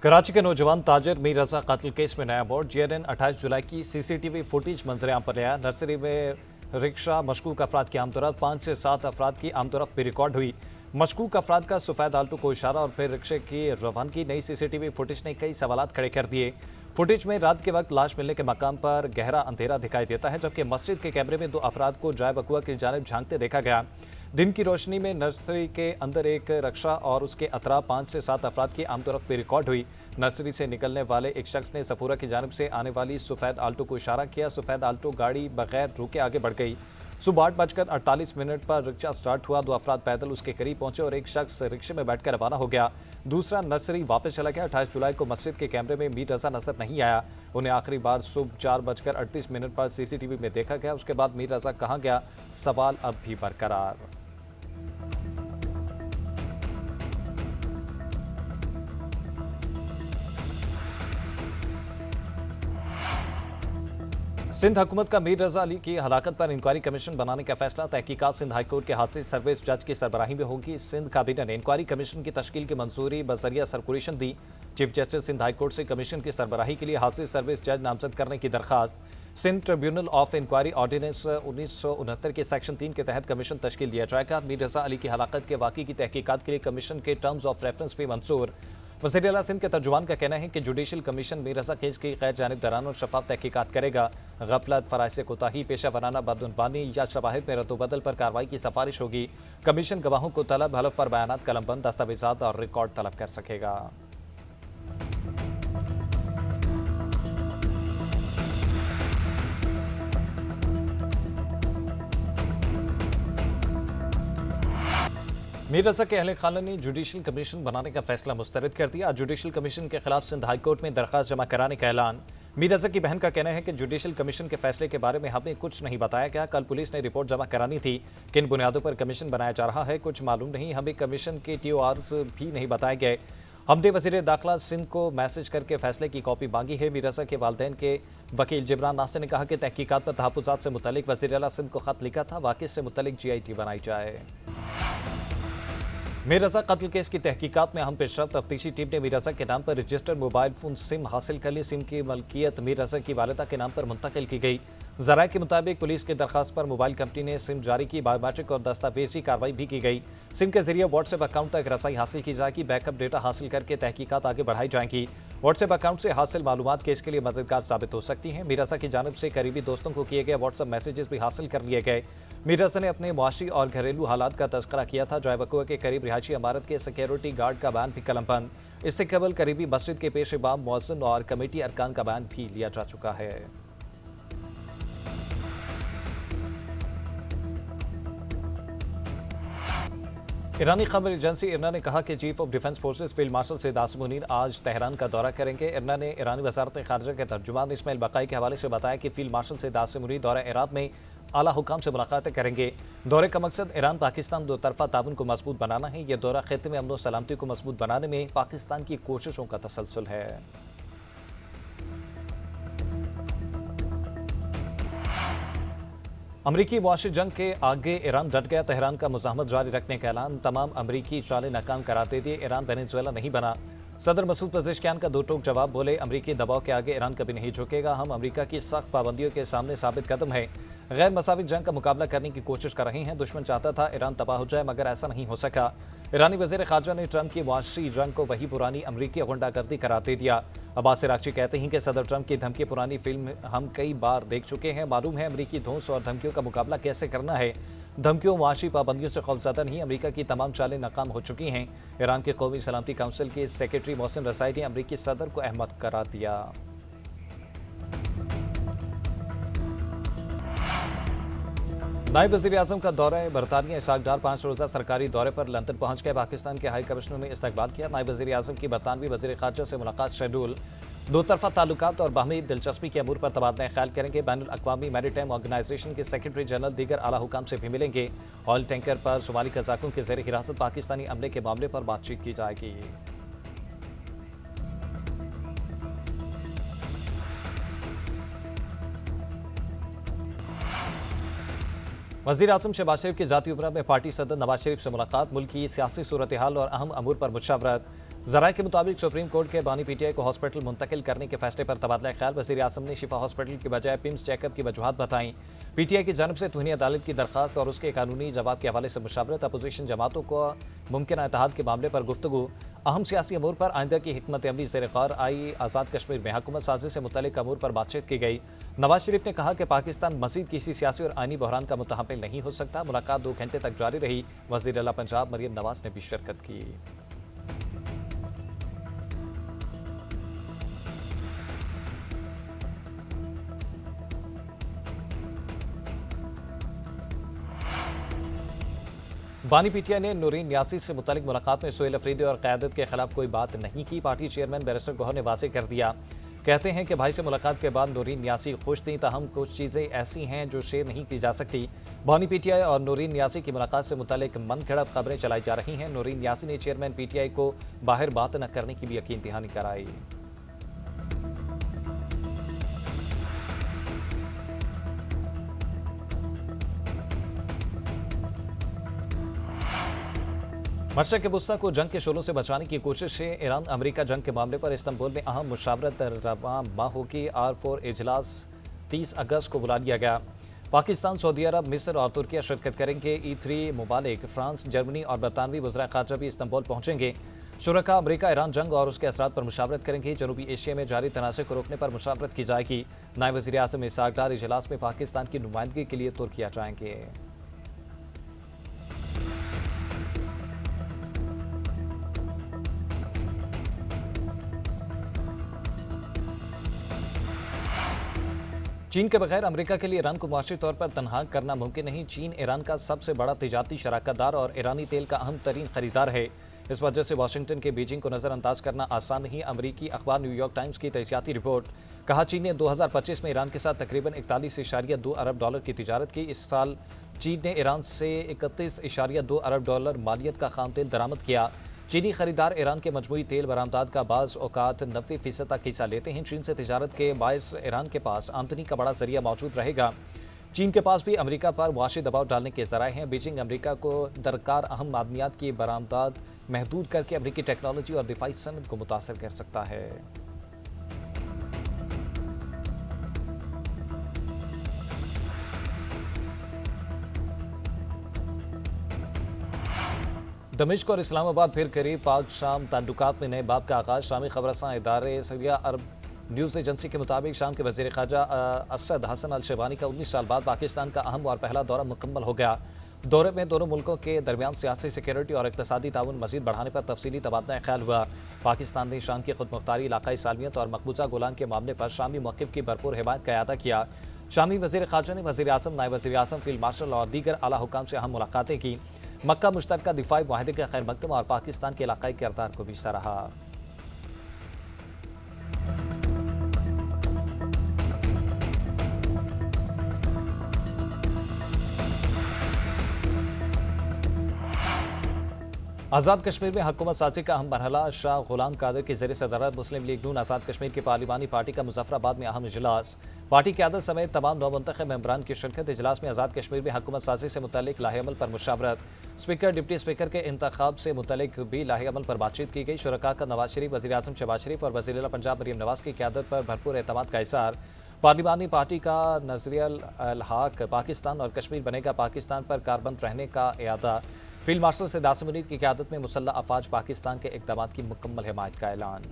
कराची के नौजवान ताजिर मीर रजा कत्ल केस में नया मोड़। जीएनएन 28 जुलाई की सीसीटीवी फुटेज मंजरेआम पर आया। नर्सरी में रिक्शा मशकूक अफराद की आमदोरफ्त 5 से 7 अफराद की आमदोरफ्त भी रिकॉर्ड हुई। मशकूक अफराद का सफेद आल्टो को इशारा और फिर रिक्शे की रवानगी। नई सीसीटीवी फुटेज ने कई सवालात खड़े कर दिए। फुटेज में रात के वक्त लाश मिलने के मकाम पर गहरा अंधेरा दिखाई देता है, जबकि मस्जिद के कैमरे में 2 अफराद को जाए बकुआ की जानिब झांकते देखा गया। दिन की रोशनी में नर्सरी के अंदर एक रिक्शा और उसके अतराफ 5 से 7 अफराद की आमदोरफ्त भी रिकॉर्ड हुई। नर्सरी से निकलने वाले एक शख्स ने सफूरा की जानिब से आने वाली सफेद आल्टो को इशारा किया। सफेद आल्टो गाड़ी बगैर रुके आगे बढ़ गई। सुबह 8:48 पर रिक्शा स्टार्ट हुआ। 2 अफराद पैदल उसके करीब पहुंचे और एक शख्स रिक्शे में बैठकर रवाना हो गया। दूसरा नर्सरी वापस चला गया। 28 जुलाई को मस्जिद के कैमरे में मीर रजा नजर नहीं आया। उन्हें आखिरी बार सुबह 4:38 पर सीसीटीवी में देखा गया। उसके बाद मीर रजा कहाँ गया, सवाल अब भी बरकरार। सिंध हुकूमत का मीर रजा अली की हलाकत पर इंक्वायरी कमीशन बनाने का फैसला। तहकीकात सिंध हाईकोर्ट के हादसे सर्विस जज की सरबराही में होगी। सिंध काबीना ने इंक्वायरी कमीशन की तश्कील की मंजूरी बजरिया सर्कुलेशन दी। चीफ जस्टिस सिंध हाईकोर्ट से कमीशन की सरबराही के लिए हादसे सर्विस जज नामजद करने की दरखास्त। Sindh tribunal of inquiry ordinance 1969 के सेक्शन 3 के तहत कमीशन तश्कील दिया जाएगा। मीर रजा अली की हलाकत के वाक़ई की तहकीकात के लिए कमीशन के टर्म्स ऑफ रेफरेंस भी मंजूर। वज़ीर आला सिंध के तर्जुमान का कहना है कि जुडिशल कमीशन मीर रजा केस की गैर जानिबदाराना और शफाफ तहकीकात करेगा। गफलत, फराइज़ से कोताही, पेशा वराना बदउनवानी या शवाहिद में रद्दोबदल पर कार्रवाई की सिफारिश होगी। कमीशन गवाहों को तलब, हलफ पर बयानात, कलमबंद, दस्तावेजात और रिकॉर्ड तलब कर सकेगा। मीर रजा के अहले खाना ने जुडिशल कमीशन बनाने का फैसला मुस्तरद कर दिया। जुडिशल कमीशन के खिलाफ सिंध हाईकोर्ट में दरखास्त जमा कराने का ऐलान। मीर रजा की बहन का कहना है कि जुडिशल कमीशन के फैसले के बारे में हमें कुछ नहीं बताया गया। कल पुलिस ने रिपोर्ट जमा करानी थी। किन बुनियादों पर कमीशन बनाया जा रहा है कुछ मालूम नहीं। हमें कमीशन के TORs भी नहीं बताए गए। हमने वज़ीर दाखिला सिंध को मैसेज करके फैसले की कॉपी मांगी है। मीर रजा के वालिदैन के वकील जिब्रान नास्ते ने कहा कि तहकीकात पर तहफ़्फ़ुज़ात से मुतल्लिक वज़ीर आला सिंध को खत लिखा था। वाक़िअ से मुतल्लिक GIT बनाई जाए। मीर रजा कत्ल केस की तहकीकात में अहम पेशरफ्त। तफ्तीशी टीम ने मीर रजा के नाम पर रजिस्टर्ड मोबाइल फोन सिम हासिल कर ली। सिम की मलकियत मीर रजा की वालिदा के नाम पर मुंतकिल की गई। ज़राए के मुताबिक पुलिस की दरखास्त पर मोबाइल कंपनी ने सिम जारी की। बायोमेट्रिक और दस्तावेजी कार्रवाई भी की गई। सिम के जरिए व्हाट्सएप अकाउंट तक रसाई हासिल की जाएगी। बैकअप डेटा हासिल करके तहकीकात आगे बढ़ाई जाएंगी। व्हाट्सएप अकाउंट से हासिल मालूमात केस के लिए मददगार साबित हो सकती हैं। मीर रजा की जानिब से करीबी दोस्तों को किए गए व्हाट्सएप मैसेजेस भी हासिल कर लिए गए। मीर रजा ने अपने मुआशी और घरेलू हालात का तज़किरा किया था। जाए बकुआ के करीब रिहायशी इमारत के सिक्योरिटी गार्ड का बयान भी कलमबंद। इससे कबल करीबी मस्जिद के पेश इमाम, मुअज्जिन और कमेटी अरकान का बयान भी लिया जा चुका है। ईरानी खबर एजेंसी इरना ने कहा कि chief of defence forces field marshal Syed Asim Munir आज तेहरान का दौरा करेंगे। इरना ने ईरानी वज़ारत ख़ारिजा के तर्जुमान इस्माइल बकाई के हवाले से बताया कि फील्ड मार्शल सैयद आसिम मुनीर दौरा इराक में आला हुकाम से मुलाकातें करेंगे। दौरे का मकसद ईरान पाकिस्तान दो तरफा ताउन को मजबूत बनाना है। यह दौरा खित्ते में अमन व सलामती को मजबूत बनाने में पाकिस्तान की कोशिशों का तसलसल है। अमरीकी मुआशी जंग के आगे ईरान डट गया। तेहरान का मुज़ाहमत जारी रखने का ऐलान। तमाम अमरीकी चालें नाकाम करार दे दिए। ईरान वेनेजुएला नहीं बना। सदर मसूद पज़ेश्कियान का 2 टोक जवाब। बोले, अमरीकी दबाव के आगे ईरान कभी नहीं झुकेगा। हम अमरीका की सख्त पाबंदियों के सामने साबित कदम है। गैर मसावी जंग का मुकाबला करने की कोशिश कर रहे हैं। दुश्मन चाहता था ईरान तबाह हो जाए, मगर ऐसा नहीं हो सका। ईरानी वज़ीर ख़ारजा ने ट्रंप की मुआशी जंग को वही पुरानी अमरीकी गुंडागर्दी करार दे दिया। अब्बास इराक़ची कहते हैं कि सदर ट्रंप की धमकी पुरानी फिल्म हम कई बार देख चुके हैं। मालूम है अमरीकी धौंस और धमकियों का मुकाबला कैसे करना है। धमकियों, मुआशी पाबंदियों से खौफज़दा नहीं। अमरीका की तमाम चालें नाकाम हो चुकी हैं। ईरान के कौमी सलामती काउंसिल के सेक्रेटरी मोहसिन रज़ाई ने अमरीकी सदर को अहमद करार दिया। नायब वज़ीर आज़म का दौरा बरतानिया। इसहाक डार 5 रोज़ा सरकारी दौरे पर लंदन पहुंच गए। पाकिस्तान के हाई कमिश्नर ने इस्तकबाल किया। नायब वज़ीर आज़म की बरतानवी वज़ीर ख़ारजा से मुलाकात शेड्यूल। 2 तरफा ताल्लुकात और बाहमी दिलचस्पी के अमूर पर तबादला ख्याल करेंगे। बैनुल अक़वामी मैरीटाइम ऑर्गेनाइजेशन के सेक्रेटरी जनरल दीगर आला हुकाम से भी मिलेंगे। ऑयल टैंकर पर सोमाली कज़ाकों के ज़ेर हिरासत पाकिस्तानी अमले के मामले पर बातचीत की जाएगी। वज़ीर आज़म शहबाज शरीफ की ज़ाती उम्रा में पार्टी सदर नवाज शरीफ से मुलाकात। मुल्क की सियासी सूरत हाल और अहम अमूर पर मुशावरत। जराये के मुताबिक सुप्रीम कोर्ट के बानी पीटीआई को हॉस्पिटल मुंतकिल करने के फैसले पर तबादला ख्याल। वज़ीर आज़म ने शिफा हॉस्पिटल की बजाय पिम्स चेकअप की वजूहत बताई। पीटीआई की जानब से तूहीनी अदालत की दरखास्त और उसके कानूनी जवाब के हवाले से मुशावरत। अपोजिशन जमातों को मुमकिन इत्तेहाद के मामले पर गुफ्तगू। अहम सियासी अमूर पर आइंदा की हिकमत अमली ज़ेर ग़ौर आई। आज़ाद कश्मीर में हुकूमत साजी से मुतल्लिक़ अमूर पर बातचीत की गई। नवाज शरीफ ने कहा कि पाकिस्तान मज़ीद किसी सियासी और आइनी बहरान का मुतहम्मिल नहीं हो सकता। मुलाकात 2 घंटे तक जारी रही। वज़ीर आला पंजाब मरियम नवाज ने भी शिरकत की। बानी पीटीआई ने नूरीन न्यासी से मुतालिक मुलाकात में सोहेल अफरीदी और क़यादत के खिलाफ कोई बात नहीं की। पार्टी चेयरमैन बैरिस्टर गौहर ने वाज़ेह कर दिया। कहते हैं कि भाई से मुलाकात के बाद नूरीन न्यासी खुश थी, ताहम कुछ चीज़ें ऐसी हैं जो शेयर नहीं की जा सकती। बानी पीटीआई और नूरीन न्यासी की मुलाकात से मुतालिक मन घड़त खबरें चलाई जा रही हैं। नूरीन न्यासी ने चेयरमैन पीटीआई को बाहर बात न करने की भी यकीन दहानी कराई। मशरक़ वस्ता को जंग के शोलों से बचाने की कोशिश है। ईरान अमेरिका जंग के मामले पर इस्तांबुल में अहम मुशावरत रवा माह की R4 इजलास 30 अगस्त को बुला लिया गया। पाकिस्तान, सऊदी अरब, मिस्र और तुर्किया शिरकत करेंगे। E3 मुमालिक फ्रांस, जर्मनी और बरतानवी वज़रा ख़ारजा भी इस्तांबुल पहुंचेंगे। शुरका अमेरिका ईरान जंग और उसके असरात पर मुशावरत करेंगे। जनूबी एशिया में जारी तनाज़े को रोकने पर मुशावरत की जाएगी। नायब वज़ीर आज़म इसहाक़ डार इजलास में पाकिस्तान की नुमाइंदगी के लिए तुर्किया जाएंगे। चीन के बगैर अमेरिका के लिए ईरान को मुआशी तौर पर तनहा करना मुमकिन नहीं। चीन ईरान का सबसे बड़ा तिजारती शराकतदार और ईरानी तेल का अहम तरीन खरीदार है। इस वजह से वाशिंगटन के बीजिंग को नज़रअंदाज करना आसान नहीं। अमरीकी अखबार न्यूयॉर्क टाइम्स की तजियाती रिपोर्ट। कहा, चीन ने 2025 में ईरान के साथ तकरीबन 41.2 अरब डॉलर की तिजारत की। इस साल चीन ने ईरान से 31.2 अरब डॉलर मालियत का खाम तेल दरामद किया। चीनी खरीदार ईरान के मजमूई तेल बरामदात का बाज़ औकात 90% तक हिस्सा लेते हैं। चीन से तिजारत के बायस ईरान के पास आमदनी का बड़ा जरिया मौजूद रहेगा। चीन के पास भी अमेरिका पर मुआशी दबाव डालने के ज़राए हैं। बीजिंग अमेरिका को दरकार अहम मादनियात की बरामदात महदूद करके अमेरिकी टेक्नोलॉजी और दिफाई सनद को मुतासर कर सकता है। दमिश्क और इस्लामाबाद फिर करीब। पाक शाम ताल्लुकात में नए बाब का आगाज। शामी खबरसां इदारे सरिया अरब न्यूज़ एजेंसी के मुताबिक शाम के वज़ीर ख़ारजा असद हसन अल शेबानी का 19 साल बाद पाकिस्तान का अहम और पहला दौरा मुकम्मल हो गया। दौरे में दोनों मुल्कों के दरमियान सियासी, सिक्योरिटी और इक़्तिसादी ताउन मज़ीद बढ़ाने पर तफसीली तबादला ख्याल हुआ। पाकिस्तान ने शाम की खुद मुख्तारी, इलाकाई सालमियत और मकबूजा गोलान के मामले पर शामी मौक़िफ़ की भरपूर हिमायत का अदा किया। शामी वज़ीर ख़ारजा ने वज़ीर आज़म, नायब वज़ीर आज़म, फील्ड मार्शल और दीगर आला हुकाम से अहम मुलाकातें की। मक्का मुश्तरका दिफाई मुआहदे का खैर मकदम और पाकिस्तान के इलाकाई किरदार को भी सराहा। आज़ाद कश्मीर में हुकूमत साजी का अहम मरहला। शाह गुलाम कादिर की ज़ेर सदारत मुस्लिम लीग नून आज़ाद कश्मीर की पार्लिमानी पार्टी का मुजफ्फराबाद में अहम इजलास। पार्टी क़यादत समेत तमाम नौमुंतखब मेंबरान की शिरकत। इजलास में आज़ाद कश्मीर में हुकूमत साजी से मुतल्लिक लाहेअमल पर मुशावरत। स्पीकर, डिप्टी स्पीकर के इंतखाब से मुतल्लिक भी लाहेअमल पर बातचीत की गई। शुरका का नवाज शरीफ, वज़ीर आज़म शहबाज शरीफ और वज़ीर आला पंजाब मरियम नवाज की क़यादत पर भरपूर एतमाद का इज़हार। पार्लिमानी पार्टी का नज़रिया हक पाकिस्तान और कश्मीर बनेगा पाकिस्तान पर कारबंद रहने का इरादा। फील्ड मार्शल सिद्ध आसिम मुनीर की क़यादत में मुसल्लह अफवाज पाकिस्तान के इक़दाम की मुकम्मल हिमायत का ऐलान।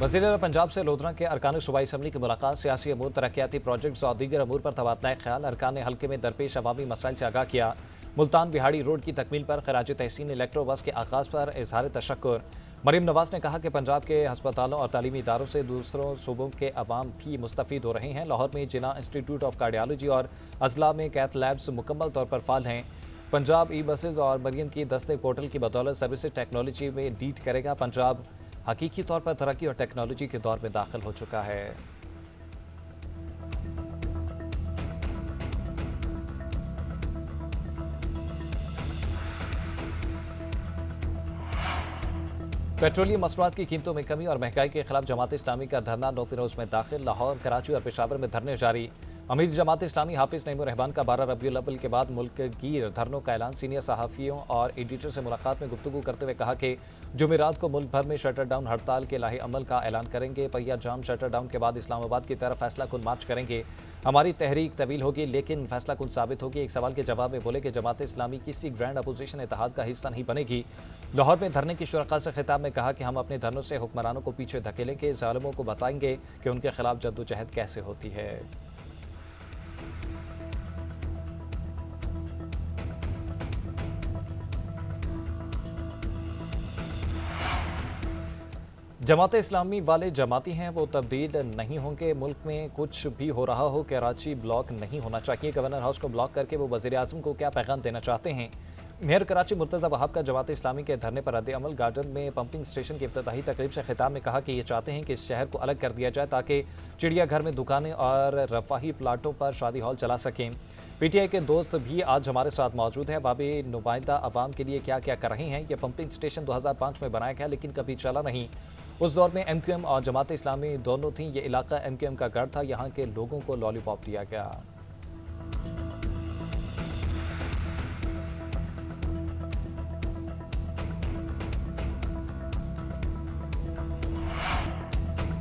वज़ीर आला पंजाब से लोधरा के अरकान सूबाई असम्बली की मुलाकात। सियासी अमूर, तरक्याती प्रोजेक्ट्स और दीगर अमूर पर तबादला ख्याल। अरकान ने हल्के में दरपेश अवामी मसाइल से आगाह किया। मुल्तान बिहाड़ी रोड की तकमील पर खराज तहसीन इलेक्ट्रो बस के आगाज़ पर इजहार तशक्कुर। मरियम नवाज ने कहा कि पंजाब के अस्पतालों और तालीमी इदारों से दूसरों सूबों के अवाम भी मुस्तफ़ीद हो रहे हैं। लाहौर में जिना इंस्टीट्यूट ऑफ कार्डियोलॉजी और अजला में कैथ लैब्स मुकम्मल तौर पर फाल हैं। पंजाब ई बसेज और मरियम की दस्ते पोर्टल की बदौलत सर्विसेज टेक्नोलॉजी में लीड करेगा। पंजाब हकीकी तौर पर तरक्की और टेक्नोलॉजी के दौर में दाखिल हो चुका है। पेट्रोलियम मसनूआत की कीमतों में कमी और महंगाई के खिलाफ जमात इस्लामी का धरना 9 फिरोज में दाखिल। लाहौर, कराची और पेशावर में धरने जारी। अमीर जमात इस्लामी हाफिज नईमुर रहमान का 12 रबीउल अव्वल के बाद मुल्क गिर धरनों का ऐलान। सीनियर सहाफ़ियों और एडिटर से मुलाकात में गुफ्तगू करते हुए कहा कि जुमेरात को मुल्क भर में शटर डाउन हड़ताल के लाहे अमल का ऐलान करेंगे। पहिया जाम शटर डाउन के बाद इस्लामाबाद की तरफ फैसला कुन मार्च करेंगे। हमारी तहरीक तवील होगी लेकिन फैसला कुन साबित होगी। एक सवाल के जवाब में बोले कि जमात इस्लामी किसी ग्रैंड अपोजिशन इत्तेहाद का हिस्सा नहीं बनेगी। लाहौर में धरने की शुरका से खिताब में कहा कि हम अपने धरनों से हुक्मरानों को पीछे धकेलेंगे, जालिमों को बताएंगे कि उनके खिलाफ जद्दोजहद कैसे होती है। जमात इस्लामी वाले जमाती हैं, वो तब्दील नहीं होंगे। मुल्क में कुछ भी हो रहा हो, कराची ब्लॉक नहीं होना चाहिए। गवर्नर हाउस को ब्लॉक करके वो वज़ीर आज़म को क्या पैगाम देना चाहते हैं? मेयर कराची मुर्तज़ा वहाब का जमात इस्लामी के धरने पर रद्द-ए-अमल। गार्डन में पंपिंग स्टेशन की इफ्तिताही तकरीब से खिताब में कहा कि ये चाहते हैं कि इस शहर को अलग कर दिया जाए ताकि चिड़ियाघर में दुकानें और रफाही प्लाटों पर शादी हॉल चला सकें। पीटीआई के दोस्त भी आज हमारे साथ मौजूद हैं। बाबी नुमाइंदा अवाम के लिए क्या क्या कर रही हैं? ये पंपिंग स्टेशन 2005 में बनाया गया लेकिन कभी चला नहीं। उस दौर में एमक्यूएम और जमात इस्लामी दोनों थीं। ये इलाका एमक्यूएम का गढ़ था, यहाँ के लोगों को लॉलीपॉप दिया गया।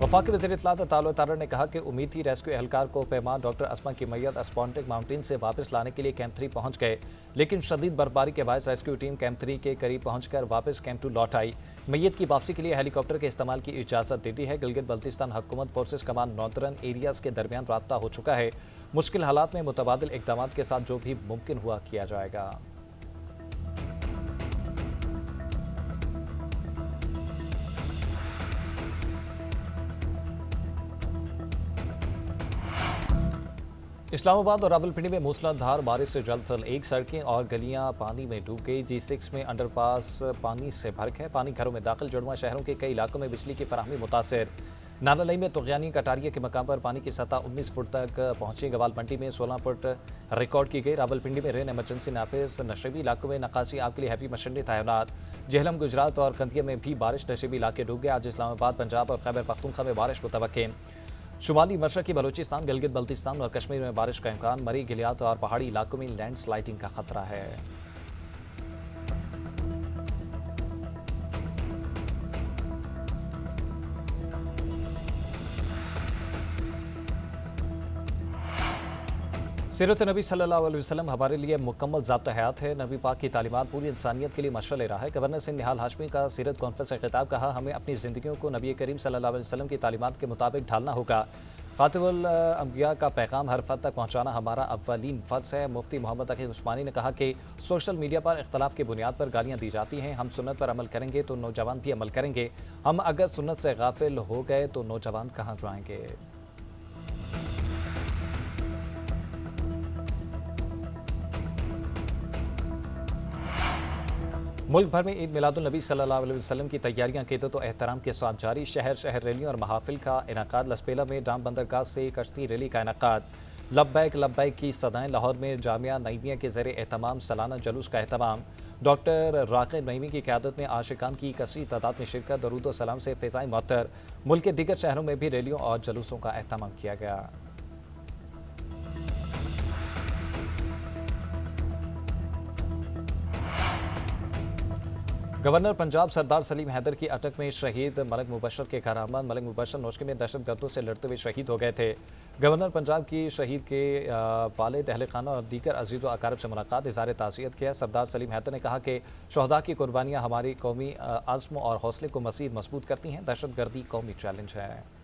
वफाकी वज़ीर इत्तलात तालो तारड़ ने कहा कि उम्मीद थी रेस्क्यू एहलकार को पैमान डॉक्टर अस्मा की मैयत अस्पॉन्टिक माउंटेन से वापस लाने के लिए कैंप 3 पहुंच गए, लेकिन शदीद बर्फबारी के बायस रेस्क्यू टीम कैंप 3 के करीब पहुंचकर वापस कैंप 2 लौट आई। मैयत की वापसी के लिए हेलीकॉप्टर के इस्तेमाल की इजाज़त दे दी है। गिलगित बल्तिस्तान हुकूमत फोर्सेस कमान नॉर्दर्न एरियाज़ के दरमियान राब्ता हो चुका है। मुश्किल हालात में मुतबादिल इक़दाम के साथ जो भी मुमकिन हुआ किया जाएगा। इस्लामाबाद और रावलपिंडी में मूसलाधार बारिश से जलथल, एक सड़कें और गलियां पानी में डूब गई। G6 में अंडरपास पानी से भर गए। पानी घरों में दाखिल। जुड़वा शहरों के कई इलाकों में बिजली की फराहमी मुतासर। नालालई में तुगयानी कटारिया के मकाम पर पानी की सतह 19 फुट तक पहुंची। गवालपंटी में 16 फुट रिकॉर्ड की गई। रावलपिंडी में रेन एमरजेंसी नाफिज। नशेबी इलाकों में नकासी आग के लिए हैवी मशीनरी तैनात। जेहलम, गुजरात और कंदिया में भी बारिश। नशेबी इलाके डूब गए। आज इस्लामाबाद, पंजाब और खैबर पख्तूनख्वा में बारिश मुतवक्के। शुमाली मशरकी बलूचिस्तान, गिलगित बल्तिस्तान और कश्मीर में बारिश का इम्कान। मरी, गिलियात और पहाड़ी इलाकों में लैंडस्लाइडिंग का खतरा है। सीरत नबी सल्लल्लाहु अलैहि वसल्लम हमारे लिए मुकम्मल ज़ाब्ता हयात है। नबी पाक की तालीमात पूरी इंसानियत के लिए मशअल ले रहा है। गवर्नर सिंध निहाल हाशमी का सीरत कॉन्फ्रेंस से खिताब। कहा, हमें अपनी ज़िंदगियों को नबी करीम सल्लल्लाहु अलैहि वसल्लम की तालीमात के मुताबिक ढालना होगा। खातिबुल अंबिया का पैगाम हर फर्द तक पहुँचाना हमारा अव्वलीन फ़र्ज़ है। मुफ्ती मोहम्मद अकील उस्मानी ने कहा कि सोशल मीडिया पर इख्तलाफ की बुनियाद पर गालियाँ दी जाती हैं। हम सुन्नत पर अमल करेंगे तो नौजवान भी अमल करेंगे। हम अगर सुन्नत से गाफिल हो गए तो नौजवान कहाँ जाएंगे। मुल्क भर में ईद मिलादुल नबी सल्लल्लाहु अलैहि वसल्लम की तैयारियां क़िद्दत व एहतराम के साथ जारी। शहर शहर रैलियों और महाफिल का इनकाद। लसपेला में डाम बंदरगाह से कश्ती रैली का इनकाद। लब्बैक लब्बैक की सदाएं। लाहौर में जामिया नईमिया के ज़रिए एहतमाम सालाना जुलूस का एहतमाम। डॉक्टर राक़िब नईमी की क़यादत में आशिकान की कसीर तादाद में शिरकत। दरूद व सलाम से फ़िज़ाएं मुअत्तर। मुल्क के दीगर शहरों में भी रैलियों और जुलूसों का एहतमाम किया गया। गवर्नर पंजाब सरदार सलीम हैदर की अटक में शहीद मलिक मुबशर के करामत। मलिक मुबशर नौशकी में दहशतगर्दों से लड़ते हुए शहीद हो गए थे। गवर्नर पंजाब की शहीद के वालिद, अहल खाना और दीगर अजीज़ व अकारिब से मुलाकात। इज़हार ताज़ियत किया। सरदार सलीम हैदर ने कहा कि शहदा की कुर्बानियाँ हमारी कौमी अज़्म और हौसले को मज़ीद मजबूत करती हैं। दहशतगर्दी कौमी चैलेंज है।